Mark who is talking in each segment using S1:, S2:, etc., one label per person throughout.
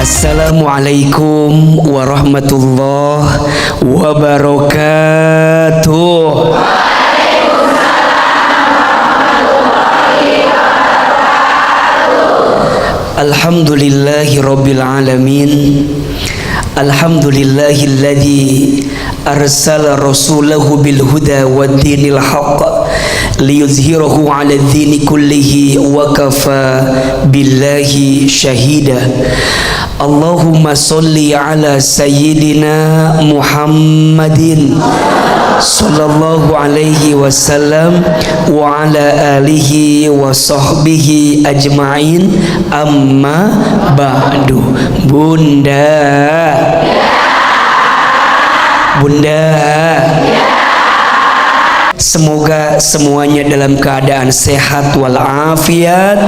S1: Assalamualaikum warahmatullahi wabarakatuh. Alhamdulillahi rabbil alamin. Alhamdulillahilladzi arsala rasulahu bil huda wad dinil haqq liyuzhirahu 'ala ad-dini kullihi wa kafa billahi shahida. Allahumma sholli ala sayyidina Muhammadin sallallahu alaihi wasallam wa ala alihi wa sahbihi ajma'in, amma ba'du. Bunda, semoga semuanya dalam keadaan sehat walafiat.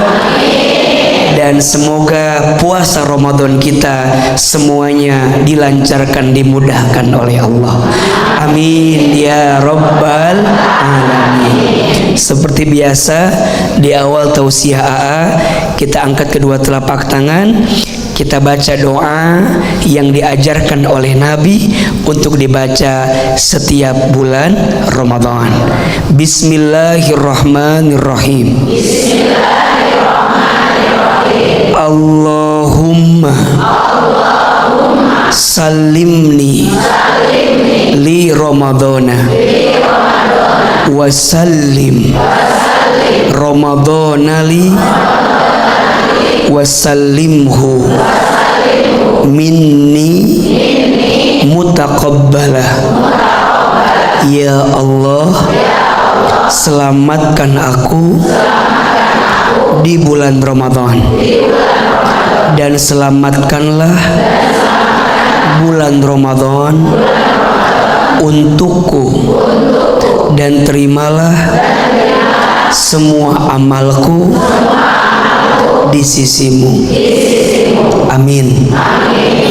S1: Dan semoga puasa Ramadan kita semuanya dilancarkan, dimudahkan oleh Allah. Amin ya rabbal alamin. Seperti biasa di awal tausiah AA, kita angkat kedua telapak tangan, kita baca doa yang diajarkan oleh Nabi untuk dibaca setiap bulan Ramadan. Bismillahirrahmanirrahim. Allahumma salimni li Ramadana wa sallim Ramadana li wa sallimhu minni mutaqabbalah. Ya Allah, selamatkan aku di bulan Ramadan, dan selamatkanlah bulan Ramadan untukku, dan terimalah semua amalku di sisimu. Amin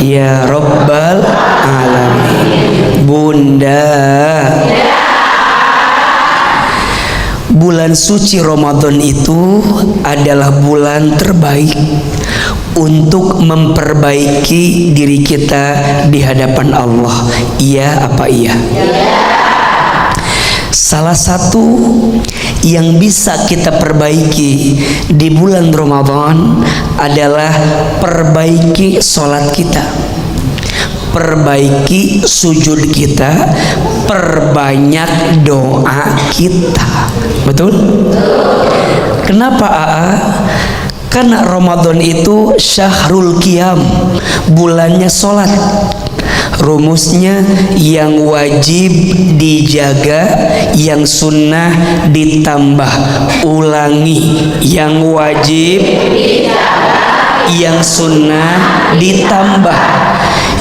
S1: ya rabbal alamin. Bunda, bulan suci Ramadan itu adalah bulan terbaik untuk memperbaiki diri kita di hadapan Allah. Iya apa iya? Salah satu yang bisa kita perbaiki di bulan Ramadan adalah perbaiki sholat kita, perbaiki sujud kita, perbanyak doa kita. Betul? Kenapa AA? Karena Ramadan itu syahrul qiyam, bulannya sholat. Rumusnya yang wajib dijaga, yang sunnah ditambah. Ulangi, yang wajib dijaga, yang sunnah ditambah.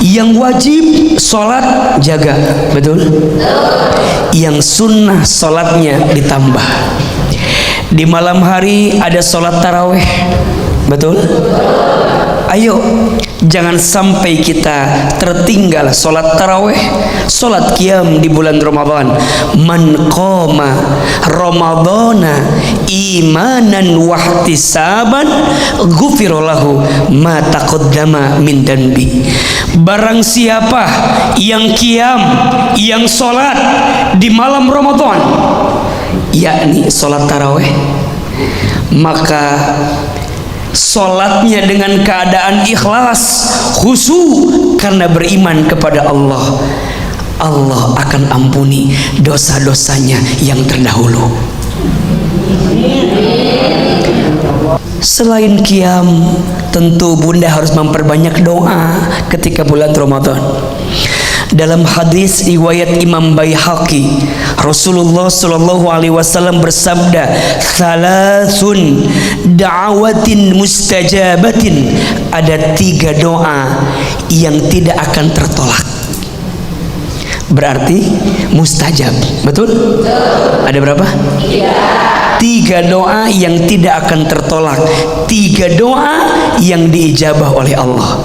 S1: Yang wajib sholat jaga, betul? Yang sunnah sholatnya ditambah. Di malam hari ada sholat taraweh, betul? Ayo, jangan sampai kita tertinggal sholat taraweh, sholat qiyam di bulan Ramadan. Man qama Ramadana imanan wahtisaban ghufira lahu ma taqaddama min danbi. Barang siapa yang qiyam, yang sholat di malam Ramadan, yakni sholat taraweh, maka sholatnya dengan keadaan ikhlas, khusyuk karena beriman kepada Allah, Allah akan ampuni dosa-dosanya yang terdahulu. Selain qiyam, tentu bunda harus memperbanyak doa ketika bulan Ramadan. Dalam hadis riwayat Imam Baihaqi, Rasulullah sallallahu alaihi wasallam bersabda, "Thalathun da'awatin mustajabatin." Ada 3 doa yang tidak akan tertolak. Berarti mustajab, betul? Ada berapa? 3 doa yang tidak akan tertolak, 3 doa yang diijabah oleh Allah.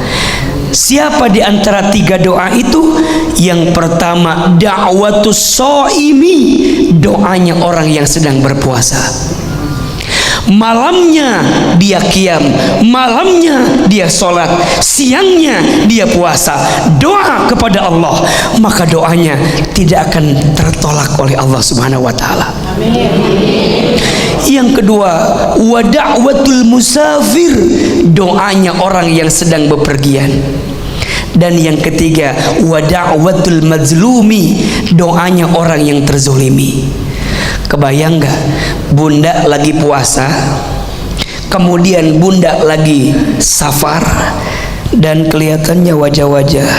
S1: Siapa di antara 3 doa itu? Yang pertama, da'watus shaimi, doanya orang yang sedang berpuasa. Malamnya dia dia qiyam, malamnya dia sholat, siangnya dia puasa, doa kepada Allah, maka doanya tidak akan tertolak oleh Allah Subhanahu wa taala. Yang kedua, wa da'watul musafir, doanya orang yang sedang bepergian. Dan yang ketiga, wa da'watul mazlumi, doanya orang yang terzolimi. Kebayang gak bunda lagi puasa, kemudian bunda lagi safar, dan kelihatannya wajah-wajah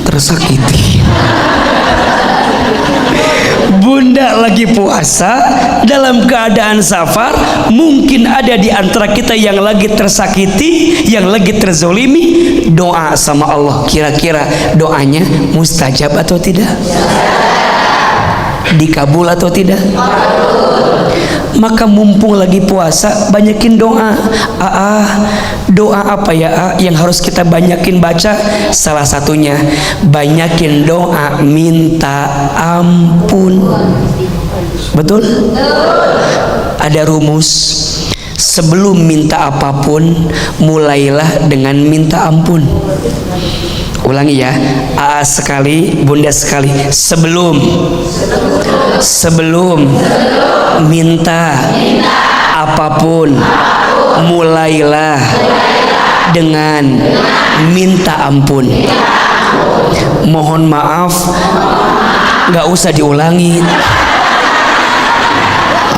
S1: tersakiti. Bunda lagi puasa dalam keadaan safar, mungkin ada di antara kita yang lagi tersakiti, yang lagi terzolimi, doa sama Allah, kira-kira doanya mustajab atau tidak? Dikabul atau tidak? Maka mumpung lagi puasa, banyakin doa. Doa apa ya yang harus kita banyakin baca? Salah satunya banyakin doa minta ampun. Betul? Ada rumus. Sebelum minta apapun, mulailah dengan minta ampun. Ulangi ya, sekali, bunda sekali. Sebelum minta apapun, mulailah dengan minta ampun. Mohon maaf, nggak usah diulangi.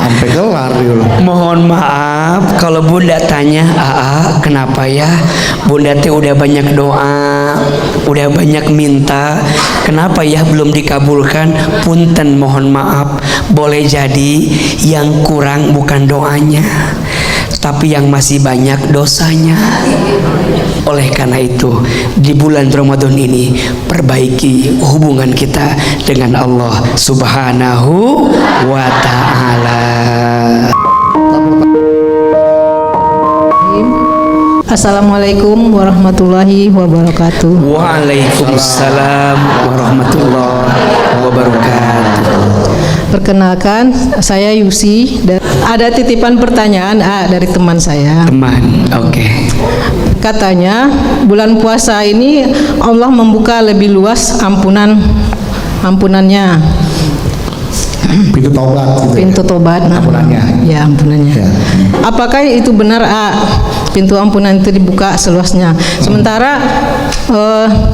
S2: Sampai kelar dulu.
S1: Mohon maaf kalau bunda tanya, kenapa ya bunda teh udah banyak doa, udah banyak minta, kenapa ya belum dikabulkan? Punten, mohon maaf. Boleh jadi yang kurang bukan doanya, tapi yang masih banyak dosanya. Oleh karena itu, di bulan Ramadan ini perbaiki hubungan kita dengan Allah Subhanahu wa ta'ala.
S3: Assalamualaikum warahmatullahi wabarakatuh.
S1: Waalaikumsalam warahmatullahi wabarakatuh.
S3: Perkenalkan, saya Yusi. Ada titipan pertanyaan dari teman saya.
S1: Teman, oke.
S3: Katanya bulan puasa ini Allah membuka lebih luas ampunannya.
S2: Pintu taubat gitu.
S3: Pintu tobat,
S2: ampunannya.
S3: Ya, ampunannya. Ya. Apakah itu benar, pintu ampunan itu dibuka seluasnya? Sementara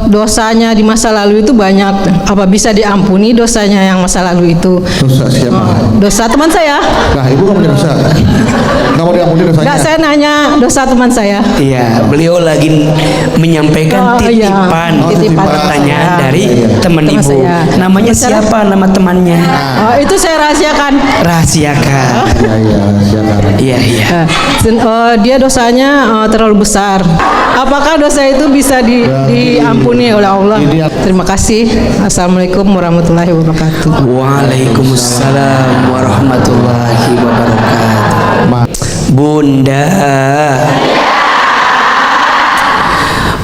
S3: dosanya di masa lalu itu banyak. Apa bisa diampuni dosanya yang masa lalu itu?
S2: Dosa siapa?
S3: Dosa teman saya.
S2: Nah, ibu nggak punya dosa. Nggak mau diampuni dosanya?
S3: Nggak, saya nanya dosa teman saya.
S1: Iya, beliau lagi menyampaikan titipan pertanyaan dari teman ibu.
S3: Saya.
S1: Namanya siapa nama temannya?
S3: Itu saya rahasiakan.
S1: Rahasiakan. Iya.
S3: Dia dosanya terlalu besar. Apakah dosa itu bisa diampuni oleh Allah? Terima kasih. Assalamualaikum warahmatullahi wabarakatuh.
S1: Waalaikumsalam warahmatullahi wabarakatuh. Bunda,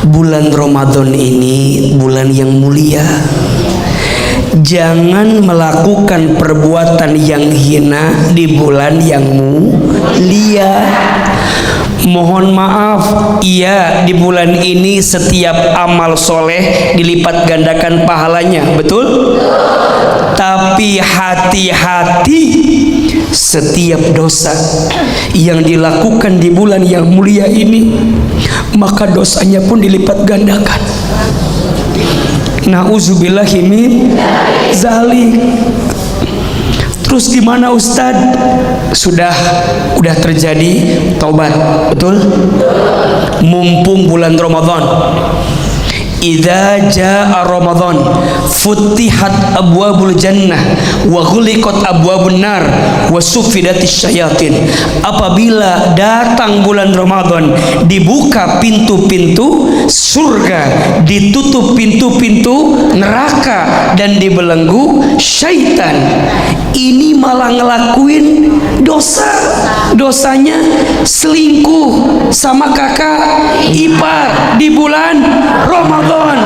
S1: bulan Ramadan ini bulan yang mulia. Jangan melakukan perbuatan yang hina di bulan yang mulia. Mohon maaf, iya, di bulan ini setiap amal soleh dilipat gandakan pahalanya, betul? Tapi hati-hati, setiap dosa yang dilakukan di bulan yang mulia ini, maka dosanya pun dilipat gandakan. Nauzubillahi min zalik. Terus gimana Ustadz? Sudah terjadi taubat, betul? Mumpung bulan Ramadan. Idza jaa Ramadan futihat abwabul jannah wa ghuliqat abwabun nar wa suffidatis syayatin. Apabila datang bulan Ramadan, dibuka pintu-pintu surga, ditutup pintu-pintu neraka, dan dibelenggu syaitan. Ini malah ngelakuin dosanya selingkuh sama kakak ipar di bulan Ramadan.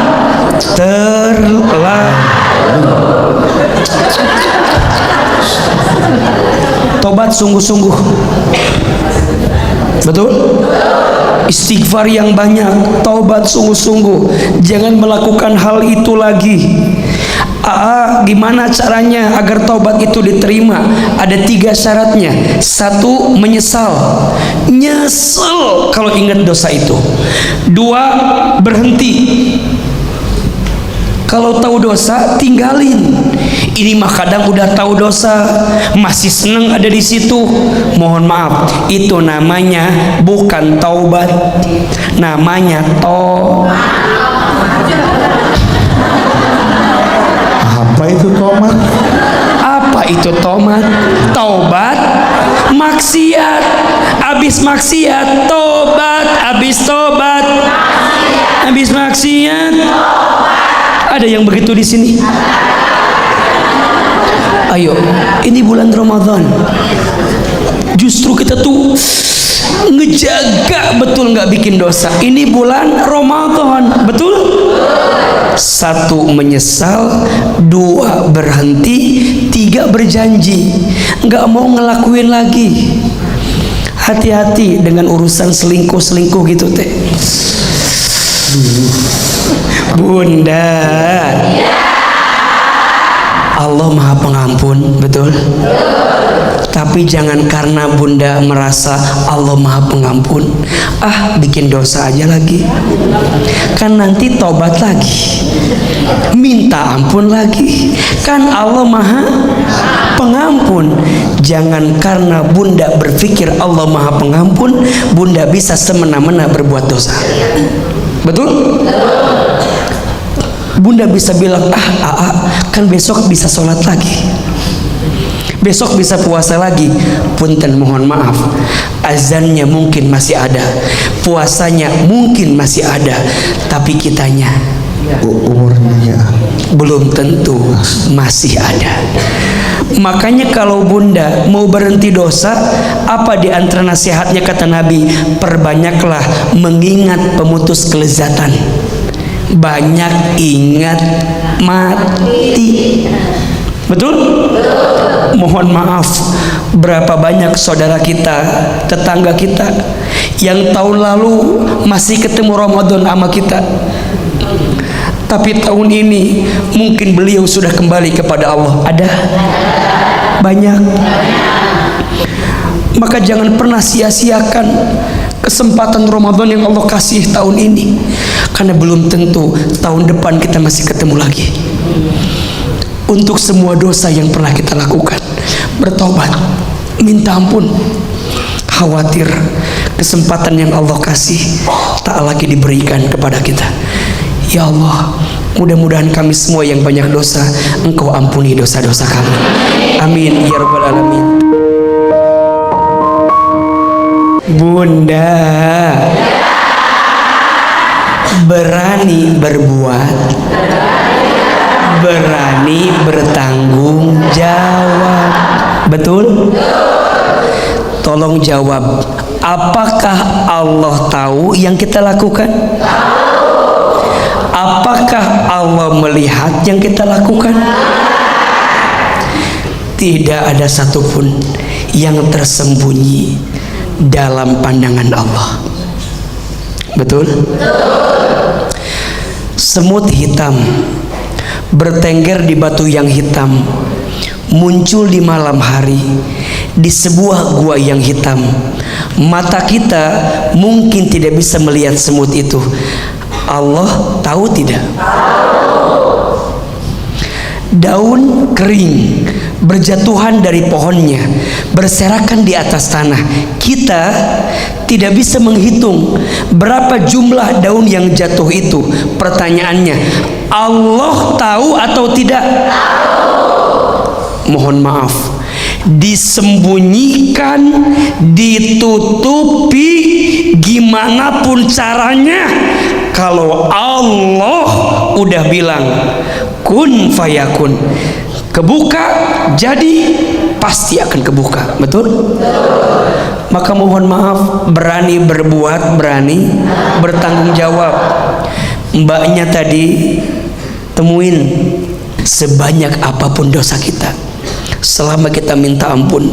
S1: Tobat sungguh-sungguh. Betul? Istighfar yang banyak, taubat sungguh-sungguh, jangan melakukan hal itu lagi. Gimana caranya agar taubat itu diterima? Ada 3 syaratnya. 1, menyesal, nyesel kalau ingat dosa itu. 2, berhenti. Kalau tahu dosa, tinggalin. Ini mah kadang udah tahu dosa, masih seneng ada di situ. Mohon maaf, itu namanya bukan taubat, namanya
S2: Apa itu tomat?
S1: Apa itu tomat? Taubat maksiat, abis maksiat tobat, abis tobat abis maksiat. Ada yang begitu di sini? Ayo, ini bulan Ramadan. Justru kita tuh ngejaga betul nggak bikin dosa. Ini bulan Ramadan, betul? 1, menyesal. 2, berhenti. 3, berjanji nggak mau ngelakuin lagi. Hati-hati dengan urusan selingkuh gitu teh. Bunda, Allah Maha Pengampun, betul? Tapi jangan karena Bunda merasa Allah Maha Pengampun, bikin dosa aja lagi. Kan nanti tobat lagi, minta ampun lagi. Kan Allah Maha Pengampun. Jangan karena Bunda berpikir Allah Maha Pengampun, Bunda bisa semena-mena berbuat dosa. Betul? Bunda bisa bilang, kan besok bisa sholat lagi, besok bisa puasa lagi. Punten, mohon maaf, azannya mungkin masih ada, puasanya mungkin masih ada, tapi kitanya
S2: umurnya
S1: belum tentu masih ada. Makanya kalau Bunda mau berhenti dosa, apa di antara nasihatnya kata Nabi? Perbanyaklah mengingat pemutus kelezatan, banyak ingat mati. Betul? Mohon maaf, berapa banyak saudara kita, tetangga kita yang tahun lalu masih ketemu Ramadan sama kita, tapi tahun ini mungkin beliau sudah kembali kepada Allah. Ada banyak. Maka jangan pernah sia-siakan kesempatan Ramadan yang Allah kasih tahun ini, karena belum tentu tahun depan kita masih ketemu lagi. Untuk semua dosa yang pernah kita lakukan, bertobat, minta ampun. Khawatir kesempatan yang Allah kasih tak lagi diberikan kepada kita. Ya Allah, mudah-mudahan kami semua yang banyak dosa, Engkau ampuni dosa-dosa kami. Amin ya rabbal alamin. Bunda berani berbuat, berani bertanggung jawab. Betul? Tolong jawab, apakah Allah tahu yang kita lakukan? Apakah Allah melihat yang kita lakukan? Tidak ada satupun yang tersembunyi dalam pandangan Allah. Betul? Semut hitam bertengger di batu yang hitam, muncul di malam hari di sebuah gua yang hitam. Mata kita mungkin tidak bisa melihat semut itu. Allah tahu tidak? Daun kering berjatuhan dari pohonnya, berserakan di atas tanah. Kita tidak bisa menghitung berapa jumlah daun yang jatuh itu. Pertanyaannya, Allah tahu atau tidak? Mohon maaf, disembunyikan, ditutupi, gimana pun caranya, kalau Allah udah bilang kun fayakun, kebuka, jadi pasti akan kebuka. Betul? Maka mohon maaf, berani berbuat, berani bertanggung jawab. Mbaknya tadi temuin, sebanyak apapun dosa kita, selama kita minta ampun,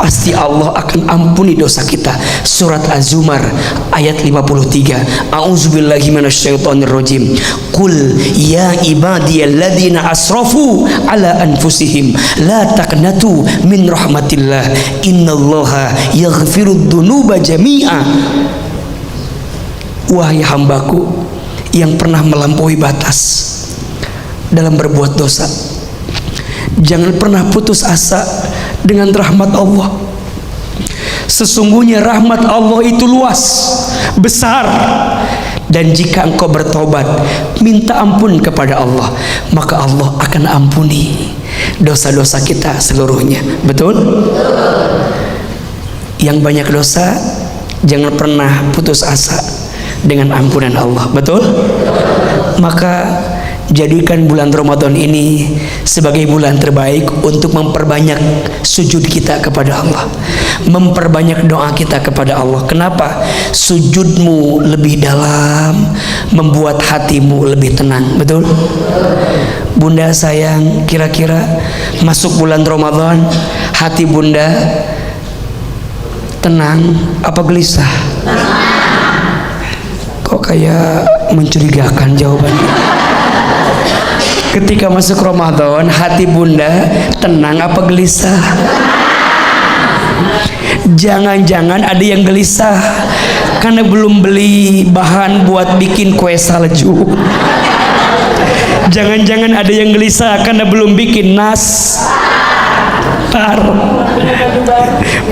S1: pasti Allah akan ampuni dosa kita. Surat Az-Zumar ayat 53. A'udzubillahi minasyaitonirrajim. Qul ya ibadiyalladzina asrafu ala anfusihim la taqnatu min rahmatillah innallaha yaghfirud dzunuba jami'a. Wahai hambaku yang pernah melampaui batas dalam berbuat dosa, jangan pernah putus asa dengan rahmat Allah. Sesungguhnya rahmat Allah itu luas, besar, dan jika engkau bertobat, minta ampun kepada Allah, maka Allah akan ampuni dosa-dosa kita seluruhnya. Betul? Yang banyak dosa jangan pernah putus asa dengan ampunan Allah. Betul? Maka jadikan bulan Ramadan ini sebagai bulan terbaik untuk memperbanyak sujud kita kepada Allah, memperbanyak doa kita kepada Allah. Kenapa? Sujudmu lebih dalam membuat hatimu lebih tenang. Betul? Bunda sayang, kira-kira masuk bulan Ramadan hati bunda tenang apa gelisah? Kok kayak mencurigakan jawabannya? Ketika masuk Ramadan, hati bunda tenang apa gelisah? Jangan-jangan ada yang gelisah karena belum beli bahan buat bikin kue salju. Jangan-jangan ada yang gelisah karena belum bikin nastar,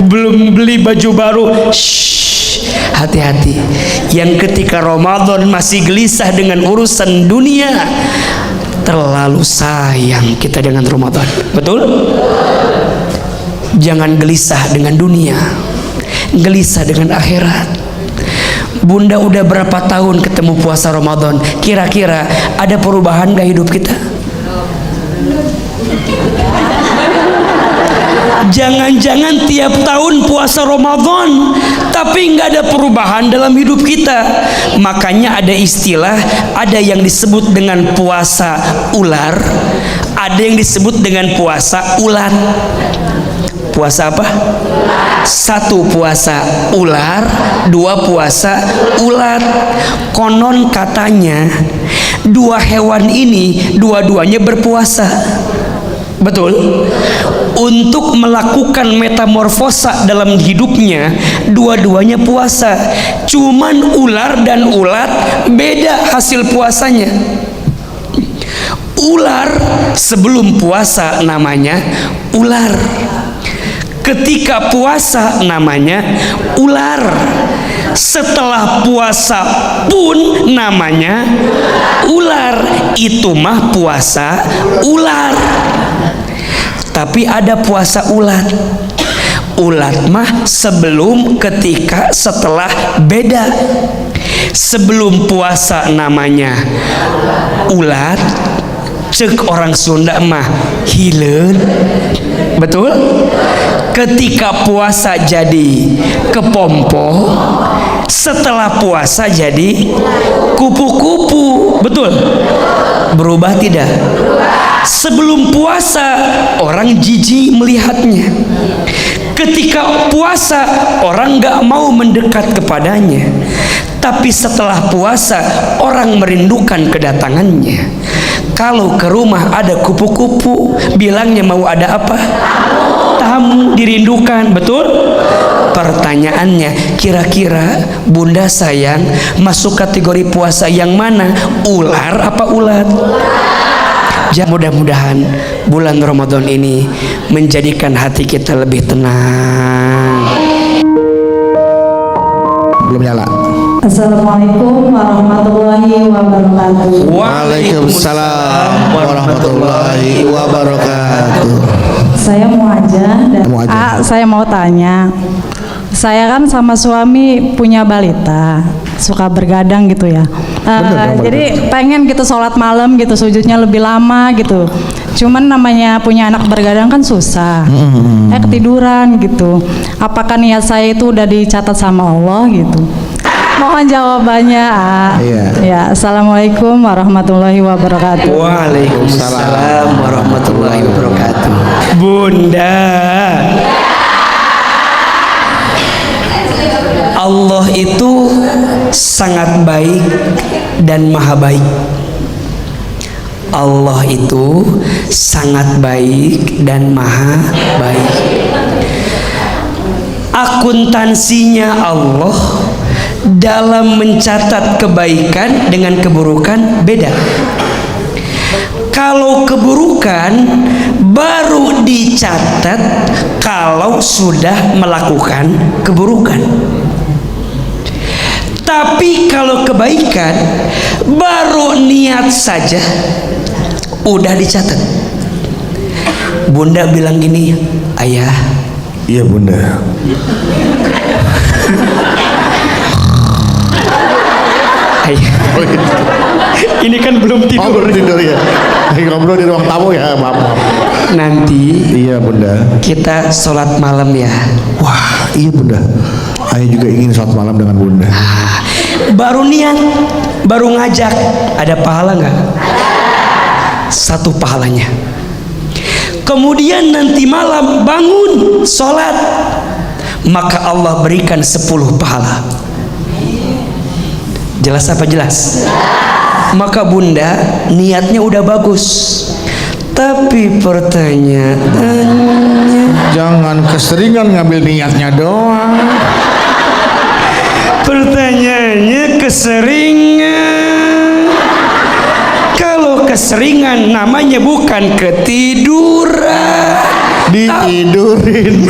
S1: belum beli baju baru. Hati-hati, yang ketika Ramadan masih gelisah dengan urusan dunia, terlalu sayang kita dengan Ramadan. Betul? Jangan gelisah dengan dunia, gelisah dengan akhirat. Bunda udah berapa tahun ketemu puasa Ramadan? Kira-kira ada perubahan gak hidup kita? Jangan-jangan tiap tahun puasa Ramadan tapi nggak ada perubahan dalam hidup kita. Makanya ada istilah, ada yang disebut dengan puasa ular, ada yang disebut dengan puasa ulat. Puasa apa? Satu puasa ular, dua puasa ulat. Konon katanya dua hewan ini dua-duanya berpuasa. Betul? Untuk melakukan metamorfosa dalam hidupnya, dua-duanya puasa. Cuman ular dan ulat beda hasil puasanya. Ular sebelum puasa namanya ular, ketika puasa namanya ular, setelah puasa pun namanya ular. Itu mah puasa ular. Tapi ada puasa ulat. Ulat mah sebelum, ketika, setelah, beda. Sebelum puasa namanya ulat, cek orang Sunda mah hileun. Betul? Ketika puasa jadi kepompo, setelah puasa jadi kupu-kupu. Betul? Berubah tidak? Sebelum puasa orang jijik melihatnya, ketika puasa orang gak mau mendekat kepadanya, tapi setelah puasa orang merindukan kedatangannya. Kalau ke rumah ada kupu-kupu, bilangnya mau ada apa? Tamu, dirindukan. Betul? Pertanyaannya, kira-kira bunda sayang masuk kategori puasa yang mana? Ular apa ulat? Mudah-mudahan bulan Ramadan ini menjadikan hati kita lebih tenang.
S2: Belum nyala.
S4: Assalamualaikum warahmatullahi wabarakatuh.
S2: Waalaikumsalam warahmatullahi wabarakatuh.
S4: Saya Muajah dan saya mau tanya. Saya kan sama suami punya balita, suka bergadang gitu ya. Jadi pengen gitu sholat malam gitu, sujudnya lebih lama gitu. Cuman namanya punya anak bergadang kan susah. Ketiduran gitu. Apakah niat saya itu udah dicatat sama Allah gitu? Mohon jawabannya. Ya, Assalamualaikum warahmatullahi wabarakatuh.
S1: Waalaikumsalam warahmatullahi wabarakatuh. Bunda, Allah itu sangat baik dan maha baik. Allah itu sangat baik dan maha baik. Akuntansinya Allah dalam mencatat kebaikan dengan keburukan beda. Kalau keburukan baru dicatat kalau sudah melakukan keburukan. Tapi kalau kebaikan baru niat saja udah dicatat. Bunda bilang gini, ayah.
S2: Iya bunda.
S1: Ayah. Ini kan belum tidur.
S2: Oh, belum tidur ya. Lagi ngobrol di ruang tamu ya, maaf.
S1: Nanti
S2: Iya bunda.
S1: kita sholat malam ya.
S2: Wah, iya bunda. Ayah juga ingin sholat malam dengan bunda.
S1: Baru niat, baru ngajak, ada pahala nggak? Satu pahalanya. Kemudian nanti malam bangun sholat, maka Allah berikan 10 pahala. Jelas apa jelas? Maka bunda niatnya udah bagus, tapi pertanyaannya,
S2: Jangan keseringan ngambil niatnya doang.
S1: pertanyaannya keseringan. Kalau keseringan namanya bukan ketiduran,
S2: Ditidurin.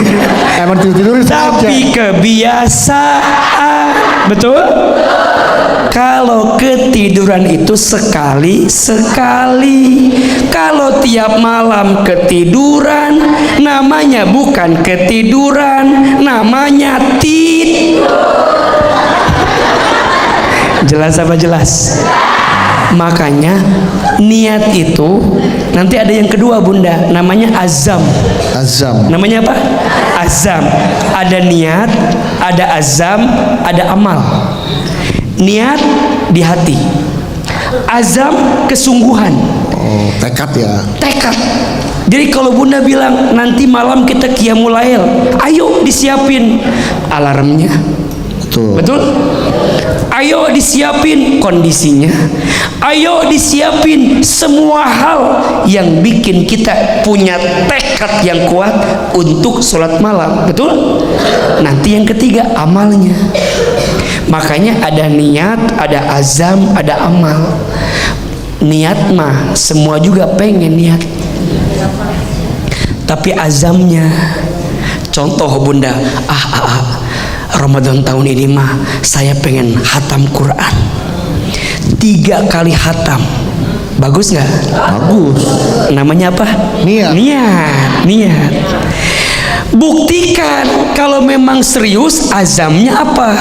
S2: Emang tidurin saja.
S1: tapi kebiasaan. Betul? Kalau ketiduran itu sekali-sekali. Kalau tiap malam ketiduran, namanya bukan ketiduran, namanya Jelas apa jelas? Makanya niat itu nanti ada yang kedua bunda, namanya azam.
S2: Azam.
S1: Namanya apa? Azam. Ada niat, ada azam, ada amal. Niat di hati, azam kesungguhan.
S2: Oh, tekad ya.
S1: Tekad. Jadi kalau bunda bilang nanti malam kita qiyamul lail, ayo disiapin alarmnya.
S2: Betul.
S1: Betul? Ayo disiapin kondisinya. Ayo disiapin semua hal yang bikin kita punya tekad yang kuat untuk sholat malam. Betul? Nanti yang ketiga amalnya. Makanya ada niat, ada azam, ada amal. Niat mah semua juga pengen niat, tapi azamnya, contoh bunda, Ramadan tahun ini mah saya pengen hatam Quran 3 kali hatam. Bagus nggak?
S2: Bagus.
S1: Namanya apa?
S2: Niat.
S1: Niat. Buktikan kalau memang serius azamnya apa.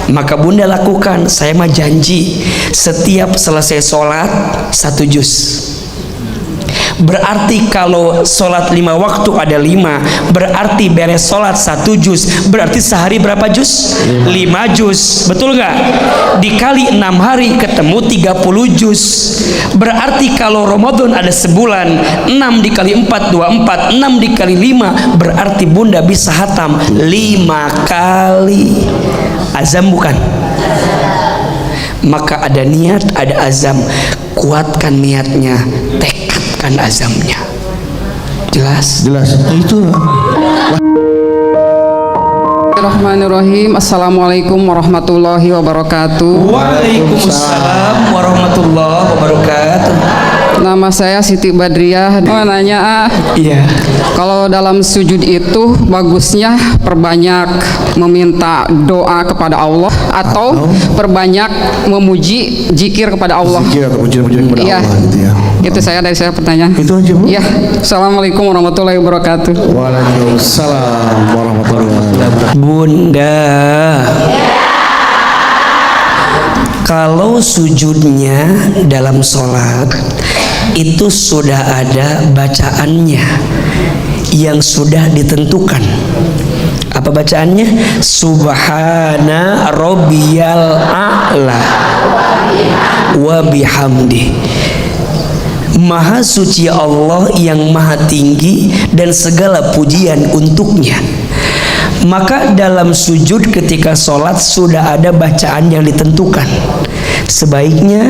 S1: Maka bunda lakukan. Saya mah janji setiap selesai sholat 1 juz. Berarti kalau sholat 5 waktu ada 5, berarti beres sholat 1 juz, berarti sehari berapa juz? 5 juz. Betul nggak? Dikali 6 hari ketemu 30 juz. Berarti kalau Ramadan ada sebulan, 6 dikali 4 24, 6 dikali 5, berarti bunda bisa hatam 5 kali. Azam bukan? Maka ada niat, ada azam. Kuatkan niatnya, tekadkan azamnya. Jelas?
S2: Jelas. Itu.
S5: Bismillahirrahmanirrahim. Assalamualaikum warahmatullahi wabarakatuh.
S1: Waalaikumsalam warahmatullahi wabarakatuh.
S5: Nama saya Siti Badriah. Mau nanya,
S1: Iya.
S5: kalau dalam sujud itu bagusnya perbanyak meminta doa kepada Allah atau perbanyak memuji zikir kepada Allah?
S2: Zikir atau pujian-pujian kepada
S5: Iya.
S2: Allah gitu ya.
S5: Itu saya dari saya pertanyaan.
S2: Itu aja bu.
S5: Iya. Assalamualaikum warahmatullahi wabarakatuh.
S2: Waalaikumsalam warahmatullahi wabarakatuh.
S1: Bunda, kalau sujudnya dalam sholat itu sudah ada bacaannya yang sudah ditentukan. Apa bacaannya? Subhana rabbiyal a'la wa bihamdi. Maha suci Allah yang maha tinggi dan segala pujian untuknya. Maka dalam sujud ketika sholat sudah ada bacaan yang ditentukan. Sebaiknya,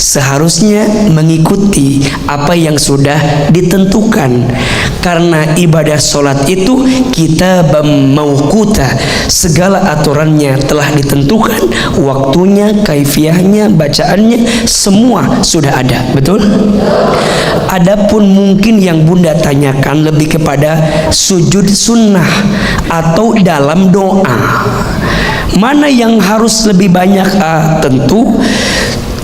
S1: seharusnya mengikuti apa yang sudah ditentukan. Karena ibadah sholat itu kita mauquta, segala aturannya telah ditentukan, waktunya, kaifiahnya, bacaannya, semua sudah ada. Betul? Adapun mungkin yang Bunda tanyakan lebih kepada sujud sunnah atau dalam doa. Mana yang harus lebih banyak? Tentu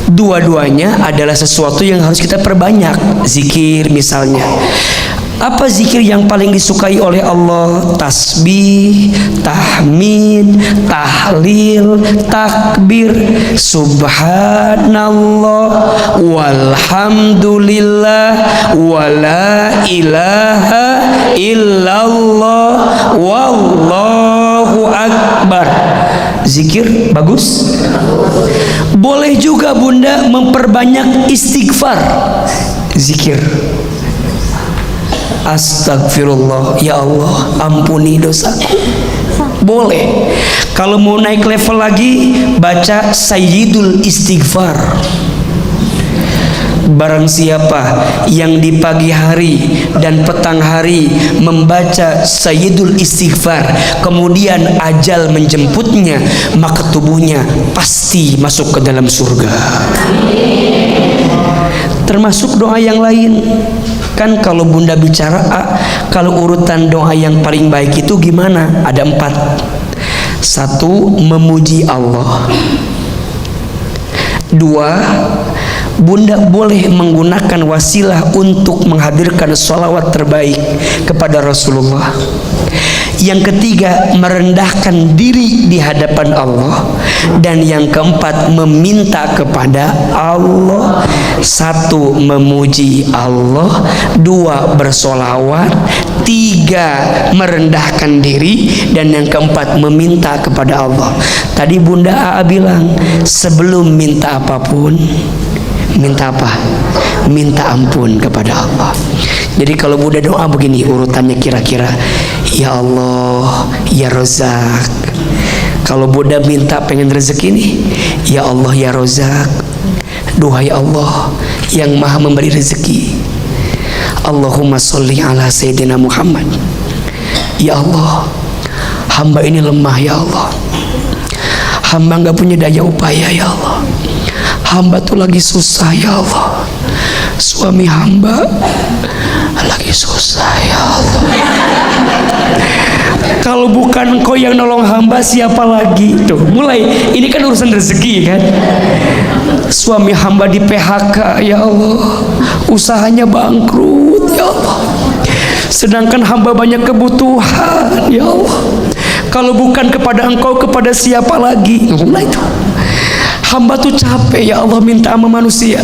S1: dua-duanya adalah sesuatu yang harus kita perbanyak. Zikir misalnya. Apa zikir yang paling disukai oleh Allah? Tasbih, tahmid, tahlil, takbir, subhanallah, walhamdulillah, wala ilaha illallah, wallahu akbar. Zikir bagus. Boleh juga Bunda memperbanyak istighfar. Zikir. Astagfirullah, ya Allah, ampuni dosaku. Boleh. Kalau mau naik level lagi, baca Sayyidul Istighfar. Barang siapa yang di pagi hari dan petang hari membaca Sayyidul Istighfar, kemudian ajal menjemputnya, maka tubuhnya pasti masuk ke dalam surga. Termasuk doa yang lain. Kan kalau Bunda bicara kalau urutan doa yang paling baik itu gimana? Ada 4. 1. Memuji Allah. 2. Bunda boleh menggunakan wasilah untuk menghadirkan sholawat terbaik kepada Rasulullah. Yang ketiga, merendahkan diri di hadapan Allah. Dan yang keempat, meminta kepada Allah. 1. Memuji Allah. 2. Bersolawat. 3. Merendahkan diri. Dan yang keempat, meminta kepada Allah. Tadi Bunda A bilang, sebelum minta apapun, minta apa? Minta ampun kepada Allah. Jadi kalau Bunda doa begini urutannya kira-kira, ya Allah, ya Razak. Kalau Bunda minta pengen rezeki nih, ya Allah, ya Razak. Duhai Allah yang maha memberi rezeki, Allahumma sholli ala Sayyidina Muhammad. Ya Allah, hamba ini lemah ya Allah. Hamba gak punya daya upaya ya Allah. Hamba tuh lagi susah ya Allah. Suami hamba lagi susah ya Allah. Kalau bukan Engkau yang nolong hamba, siapa lagi? Tuh, mulai ini kan urusan rezeki kan. Suami hamba di PHK ya Allah. Usahanya bangkrut ya Allah. Sedangkan hamba banyak kebutuhan ya Allah. Kalau bukan kepada Engkau, kepada siapa lagi? Mulai itu. Hamba tuh capek ya Allah minta sama manusia.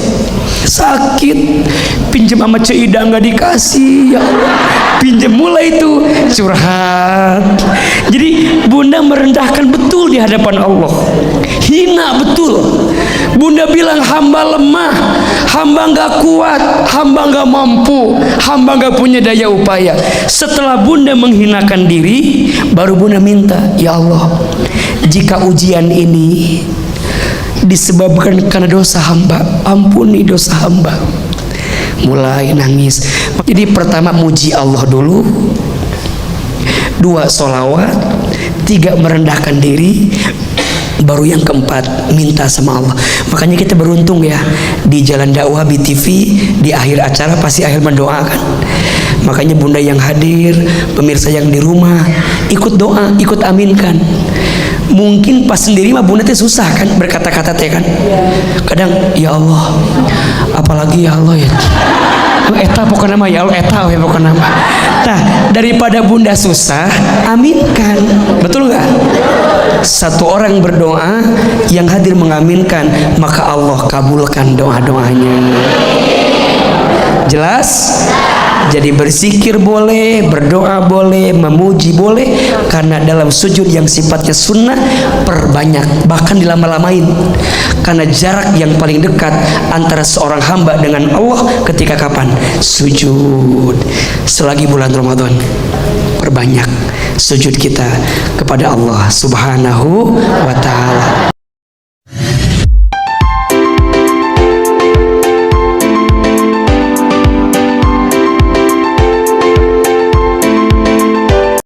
S1: Sakit, pinjam sama Ceida nggak dikasih ya Allah. Pinjam, mulai itu curhat. Jadi Bunda merendahkan betul di hadapan Allah. Hina betul. Bunda bilang hamba lemah, hamba nggak kuat, hamba nggak mampu, hamba nggak punya daya upaya. Setelah Bunda menghinakan diri, baru Bunda minta, ya Allah, jika ujian ini disebabkan karena dosa hamba, ampuni dosa hamba. Mulai nangis. Jadi pertama muji Allah dulu, 2 sholawat, 3 merendahkan diri, baru yang keempat minta sama Allah. Makanya kita beruntung ya, di Jalan Dakwah BTV di akhir acara pasti akhir mendoakan. Makanya Bunda yang hadir, pemirsa yang di rumah, ikut doa, ikut aminkan. Mungkin pas sendiri mah Bunda teh susah kan berkata-kata teh kan. Kadang ya Allah, apalagi ya Allah ya. Eta pokoknya nama ya Allah, eta ya pokoknya nama. Nah, daripada Bunda susah, aminkan. Betul nggak? Satu orang berdoa, yang hadir mengaminkan, maka Allah kabulkan doa-doanya. Jelas? Jadi berzikir boleh, berdoa boleh, memuji boleh, karena dalam sujud yang sifatnya sunnah perbanyak, bahkan dilama-lamain. Karena jarak yang paling dekat antara seorang hamba dengan Allah ketika kapan? Sujud. Selagi bulan Ramadan. perbanyak sujud kita kepada Allah Subhanahu wa ta'ala.